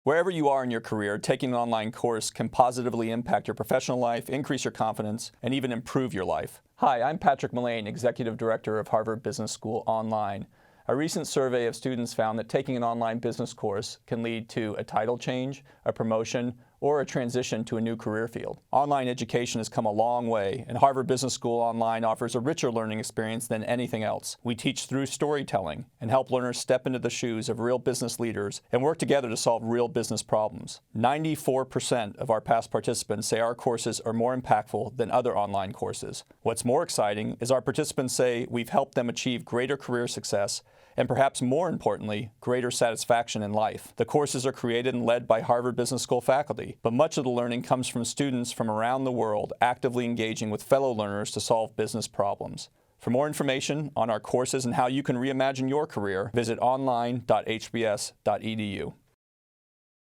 Wherever you are in your career, taking an online course can positively impact your professional life, increase your confidence, and even improve your life. Hi, I'm Patrick Mullane, Executive Director of Harvard Business School Online. A recent survey of students found that taking an online business course can lead to a title change, a promotion, or a transition to a new career field. Online education has come a long way, and Harvard Business School Online offers a richer learning experience than anything else. We teach through storytelling and help learners step into the shoes of real business leaders and work together to solve real business problems. 94% of our past participants say our courses are more impactful than other online courses. What's more exciting is our participants say we've helped them achieve greater career success and perhaps more importantly, greater satisfaction in life. The courses are created and led by Harvard Business School faculty, but much of the learning comes from students from around the world actively engaging with fellow learners to solve business problems. For more information on our courses and how you can reimagine your career, visit online.hbs.edu.